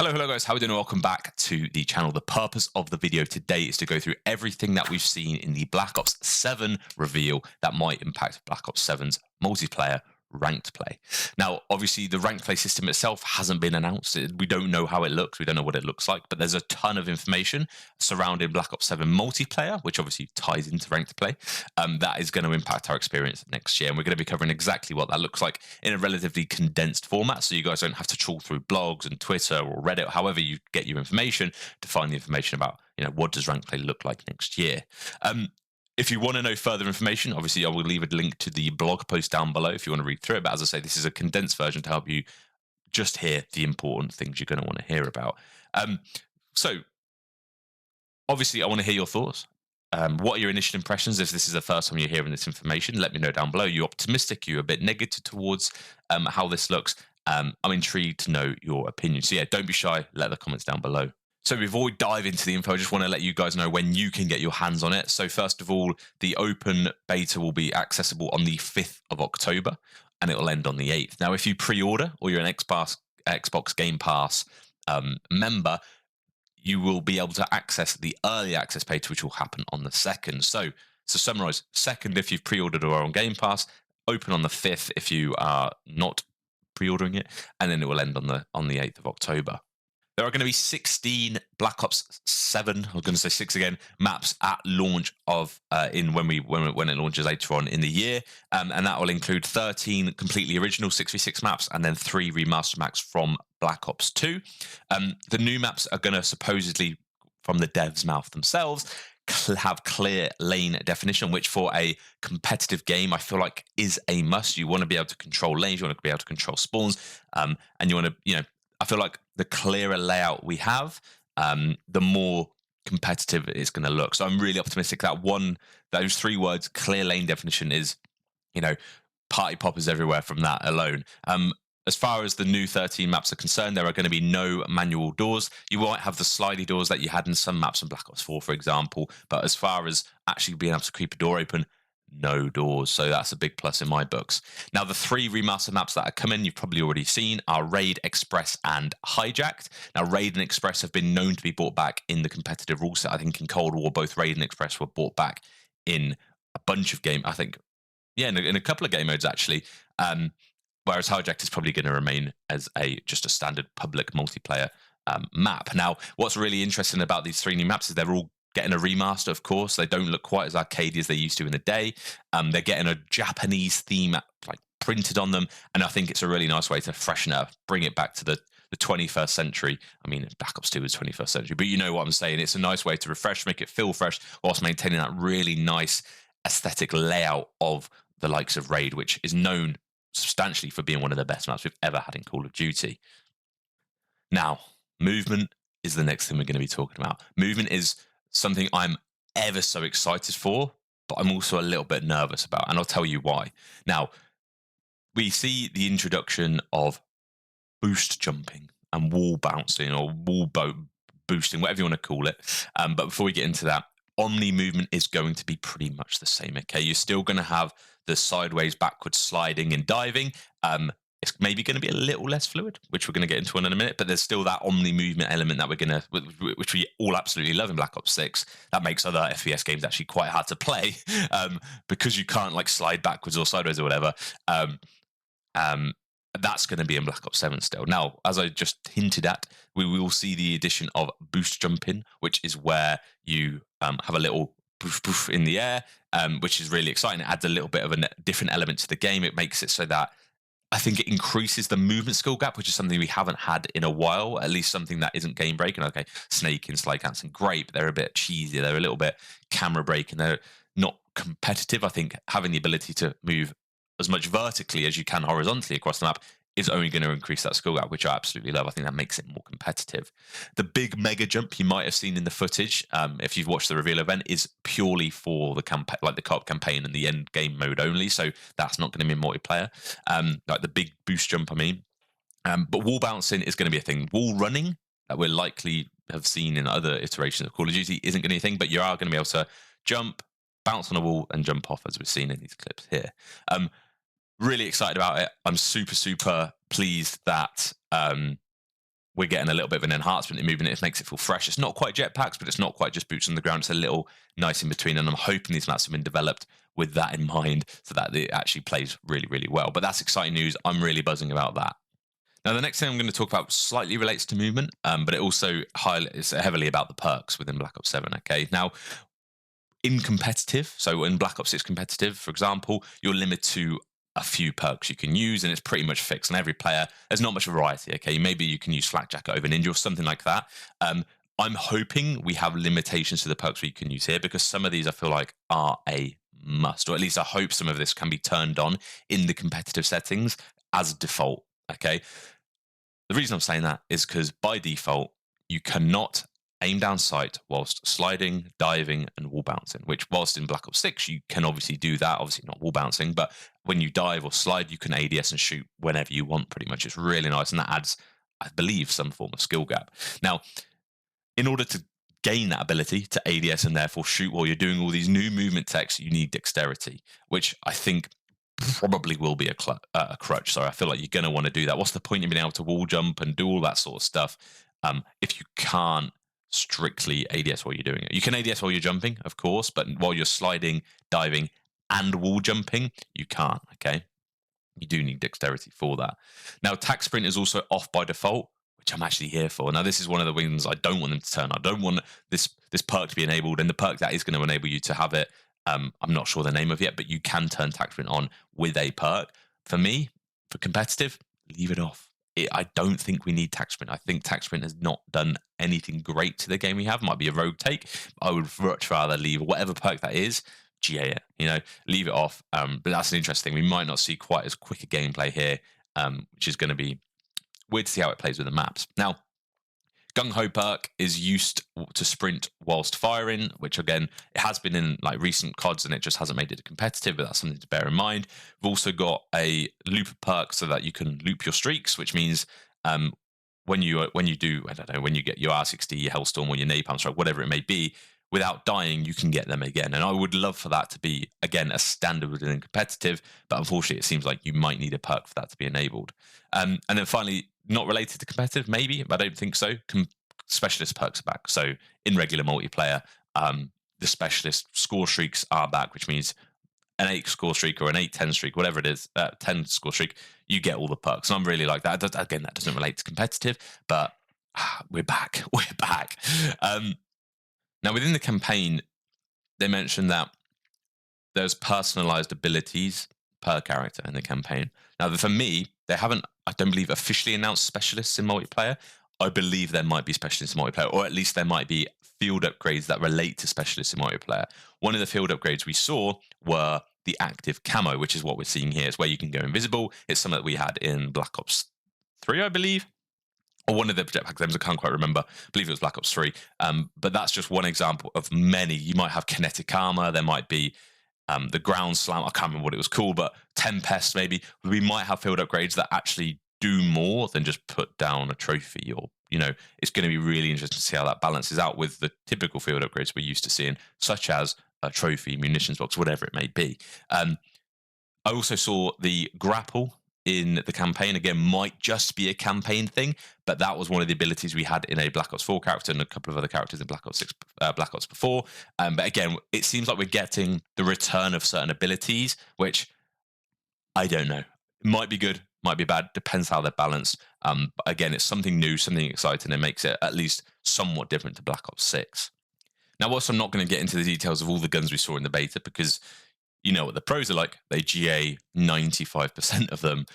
Hello guys, how are we doing? Welcome back to the channel. The purpose of the video today is to go through everything that we've seen in the Black Ops 7 reveal that might impact Black Ops 7's multiplayer ranked play. Now, obviously, the ranked play system itself hasn't been announced. We don't know how it looks. We don't know what it looks like, but there's a ton of information surrounding Black Ops 7 multiplayer, which obviously ties into ranked play, that is going to impact our experience next year. And we're going to be covering exactly what that looks like in a relatively condensed format, so you guys don't have to trawl through blogs and Twitter or Reddit, however you get your information, to find the information about, what does ranked play look like next year. If you want to know further information, obviously I will leave a link to the blog post down below if you want to read through it. But as I say, this is a condensed version to help you just hear the important things you're going to want to hear about. So obviously I want to hear your thoughts. What are your initial impressions? If this is the first time you're hearing this information, let me know down below. Are you optimistic? Are you a bit negative towards how this looks? I'm intrigued to know your opinion. So yeah, don't be shy. Let the comments down below. So before we dive into the info, I just want to let you guys know when you can get your hands on it. So first of all, the open beta will be accessible on the 5th of October and it will end on the 8th. Now, if you pre-order or you're an Xbox Game Pass member, you will be able to access the early access page, which will happen on the 2nd. So to summarize, 2nd if you've pre-ordered or are on Game Pass, open on the 5th if you are not pre-ordering it, and then it will end on the 8th of October. There are going to be 16 Black Ops 7, I was going to say 6 again, maps at launch of when it launches later on in the year, and that will include 13 completely original 6v6 maps and then 3 remastered maps from Black Ops 2. The new maps are going to supposedly, from the devs' mouth themselves, have clear lane definition, which for a competitive game I feel like is a must. You want to be able to control lanes, you want to be able to control spawns, and you want to, I feel like the clearer layout we have, the more competitive it's going to look. So I'm really optimistic that those 3 words, clear lane definition, is, party poppers everywhere from that alone. As far as the new 13 maps are concerned, there are going to be no manual doors. You won't have the slidey doors that you had in some maps in Black Ops 4, for example. But as far as actually being able to keep a door open, no doors. So that's a big plus in my books. Now, the 3 remastered maps that are coming, you've probably already seen, are Raid, Express, and Hijacked. Now, Raid and Express have been known to be brought back in the competitive rule set. I think in Cold War, both Raid and Express were brought back in a bunch of game. I think, yeah, in a couple of game modes actually. Whereas Hijacked is probably going to remain as just a standard public multiplayer map. Now, what's really interesting about these 3 new maps is they're all getting a remaster, of course. They don't look quite as arcadey as they used to in the day. They're getting a Japanese theme printed on them, and I think it's a really nice way to freshen up, bring it back to the 21st century. I mean, Black Ops 2 is 21st century, but you know what I'm saying. It's a nice way to refresh, make it feel fresh, whilst maintaining that really nice aesthetic layout of the likes of Raid, which is known substantially for being one of the best maps we've ever had in Call of Duty. Now, movement is the next thing we're going to be talking about. Movement is something I'm ever so excited for, but I'm also a little bit nervous about, and I'll tell you why. Now, we see the introduction of boost jumping and wall bouncing, or wall boosting, whatever you want to call it. But before we get into that, Omni movement is going to be pretty much the same, okay? You're still going to have the sideways, backwards sliding and diving. It's maybe going to be a little less fluid, which we're going to get into in a minute, but there's still that Omni movement element that which we all absolutely love in Black Ops 6. That makes other FPS games actually quite hard to play, because you can't slide backwards or sideways or whatever. That's going to be in Black Ops 7 still. Now, as I just hinted at, we will see the addition of boost jumping, which is where you have a little poof poof in the air, which is really exciting. It adds a little bit of a different element to the game. It makes it so that I think it increases the movement skill gap, which is something we haven't had in a while, at least something that isn't game breaking. Okay, Snake and Slide Cancel, great, but they're a bit cheesy. They're a little bit camera breaking. They're not competitive. I think having the ability to move as much vertically as you can horizontally across the map is only going to increase that skill gap, which I absolutely love. I think that makes it more competitive. The big mega jump you might have seen in the footage, if you've watched the reveal event, is purely for the campaign, the co-op campaign and the end game mode only. So that's not going to be multiplayer. Like the big boost jump, I mean. But wall bouncing is going to be a thing. Wall running, that we're likely have seen in other iterations of Call of Duty, isn't going to be a thing, but you are going to be able to jump, bounce on a wall, and jump off, as we've seen in these clips here. Really excited about it. I'm super, super pleased that we're getting a little bit of an enhancement in movement. It makes it feel fresh. It's not quite jetpacks, but it's not quite just boots on the ground. It's a little nice in between. And I'm hoping these maps have been developed with that in mind so that it actually plays really, really well. But that's exciting news. I'm really buzzing about that. Now, the next thing I'm going to talk about slightly relates to movement, but it also highlights heavily about the perks within Black Ops 7. Okay, now in competitive, so in Black Ops 6 competitive, for example, you're limited to a few perks you can use, and it's pretty much fixed. And every player, there's not much variety. Okay, maybe you can use Flak Jacket over Ninja or something like that. I'm hoping we have limitations to the perks we can use here, because some of these I feel like are a must, or at least I hope some of this can be turned on in the competitive settings as default. Okay, the reason I'm saying that is because by default you cannot aim down sight whilst sliding, diving, and wall bouncing, which whilst in Black Ops 6, you can obviously do that, obviously not wall bouncing, but when you dive or slide, you can ADS and shoot whenever you want, pretty much. It's really nice, and that adds, I believe, some form of skill gap. Now, in order to gain that ability to ADS and therefore shoot while you're doing all these new movement techs, you need dexterity, which I think probably will be a crutch. Sorry, I feel like you're going to want to do that. What's the point of being able to wall jump and do all that sort of stuff if you can't strictly ADS while you're doing it? You can ADS while you're jumping, of course, but while you're sliding, diving, and wall jumping, you can't. Okay, you do need dexterity for that. Now, tac sprint is also off by default, which I'm actually here for. Now, this is one of the things I don't want them to turn. I don't want this perk to be enabled, and the perk that is going to enable you to have it, I'm not sure the name of yet, but you can turn tac sprint on with a perk. For me, for competitive, leave it off. I don't think we need tac sprint. I think tac sprint has not done anything great to the game we have. Might be a rogue take. I would much rather leave whatever perk that is, GA it, leave it off. But that's an interesting thing. We might not see quite as quick a gameplay here, which is going to be weird to see how it plays with the maps. Now, Gung Ho perk is used to sprint whilst firing, which again, it has been in like recent CODs and it just hasn't made it competitive, but that's something to bear in mind. We've also got a loop perk so that you can loop your streaks, which means when you do, I don't know, when you get your R60, your Hellstorm, or your Napalm Strike, whatever it may be, without dying, you can get them again. And I would love for that to be, again, a standard within competitive, but unfortunately, it seems like you might need a perk for that to be enabled. And then finally, not related to competitive, maybe, but I don't think so. Specialist perks are back. So in regular multiplayer, the specialist score streaks are back, which means an 8 score streak or an 8-10 streak, whatever it is, 10 score streak, you get all the perks. And I'm really like that. Again, that doesn't relate to competitive, but we're back. We're back. Now, within the campaign, they mentioned that there's personalized abilities per character in the campaign. Now, for me, they haven't, I don't believe, officially announced specialists in multiplayer. I believe there might be specialists in multiplayer, or at least there might be field upgrades that relate to specialists in multiplayer. One of the field upgrades we saw were the active camo, which is what we're seeing here. It's where you can go invisible. It's something that we had in Black Ops 3, I believe. Or one of the jetpack games, I can't quite remember. I believe it was Black Ops 3. But that's just one example of many. You might have kinetic armor. There might be the ground slam. I can't remember what it was called, but Tempest maybe. We might have field upgrades that actually do more than just put down a trophy, or it's going to be really interesting to see how that balances out with the typical field upgrades we're used to seeing, such as a trophy, munitions box, whatever it may be. I also saw the grapple in the campaign. Again, might just be a campaign thing, but that was one of the abilities we had in a Black Ops 4 character and a couple of other characters in Black Ops 6, Black Ops before. But again, it seems like we're getting the return of certain abilities, which I don't know. It might be good, might be bad, depends how they're balanced. But again, it's something new, something exciting, and makes it at least somewhat different to Black Ops 6. Now, whilst I'm not going to get into the details of all the guns we saw in the beta, because you know what the pros are like, they GA 95% of them.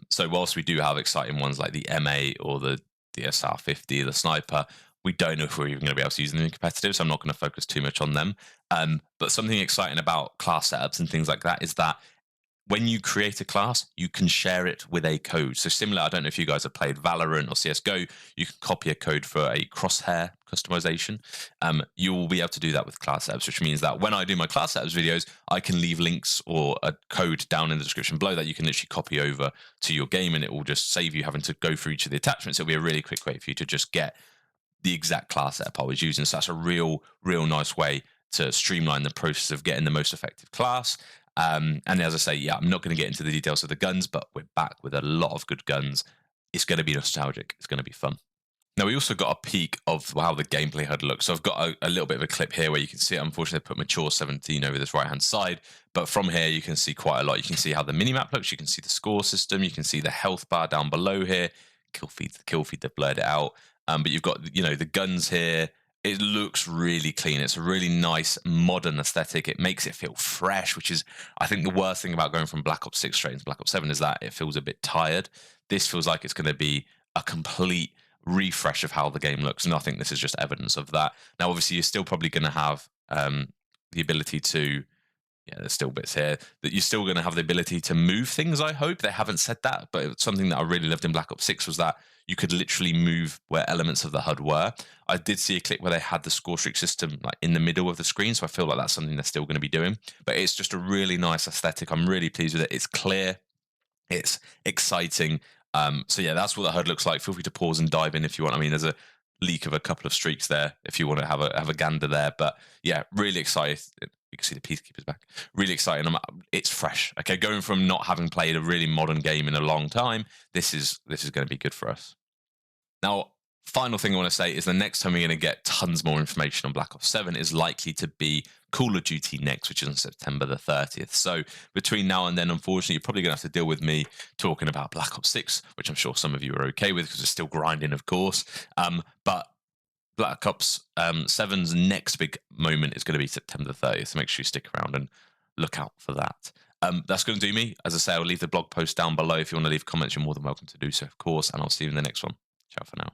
So whilst we do have exciting ones like the M8 or the SR50, the sniper, we don't know if we're even going to be able to use them in competitive, so I'm not going to focus too much on them. But something exciting about class setups and things like that is that when you create a class, you can share it with a code. So similar, I don't know if you guys have played Valorant or CSGO, you can copy a code for a crosshair customization. You will be able to do that with class setups, which means that when I do my class setups videos, I can leave links or a code down in the description below that you can literally copy over to your game, and it will just save you having to go through each of the attachments. It'll be a really quick way for you to just get the exact class setup I was using. So that's a real nice way to streamline the process of getting the most effective class. And as I say, yeah, I'm not going to get into the details of the guns, but we're back with a lot of good guns. It's going to be nostalgic. It's going to be fun. Now, we also got a peek of how the gameplay HUD looks. So I've got a little bit of a clip here where you can see it. Unfortunately, I put mature 17 over this right-hand side. But from here, you can see quite a lot. You can see how the minimap looks. You can see the score system. You can see the health bar down below here. Kill feed, they've blurred it out. But you've got, the guns here. It looks really clean. It's a really nice modern aesthetic. It makes it feel fresh, which is, I think, the worst thing about going from Black Ops 6 straight into Black Ops 7 is that it feels a bit tired. This feels like it's going to be a complete refresh of how the game looks, and I think this is just evidence of that. Now, obviously, you're still probably going to have the ability to, there's still bits here that you're still going to have the ability to move things. I hope they haven't said that, but it's something that I really loved in Black Ops 6 was that you could literally move where elements of the HUD were. I did see a clip where they had the score streak system like in the middle of the screen, so I feel like that's something they're still going to be doing. But it's just a really nice aesthetic. I'm really pleased with it. It's clear, it's exciting. So yeah, that's what the HUD looks like. Feel free to pause and dive in if you want. I mean, there's a leak of a couple of streaks there if you want to have a gander there. But yeah, really excited. You can see the Peacekeepers back. Really exciting. It's fresh. Okay, going from not having played a really modern game in a long time, this is going to be good for us. Now, final thing I want to say is the next time we're going to get tons more information on Black Ops 7 is likely to be Call of Duty Next, which is on September the 30th. So between now and then, unfortunately, you're probably going to have to deal with me talking about Black Ops 6, which I'm sure some of you are okay with because we're still grinding, of course. But Black Ops 7's next big moment is going to be September the 30th. So make sure you stick around and look out for that. That's going to do me. As I say, I'll leave the blog post down below. If you want to leave comments, you're more than welcome to do so, of course. And I'll see you in the next one. Ciao for now.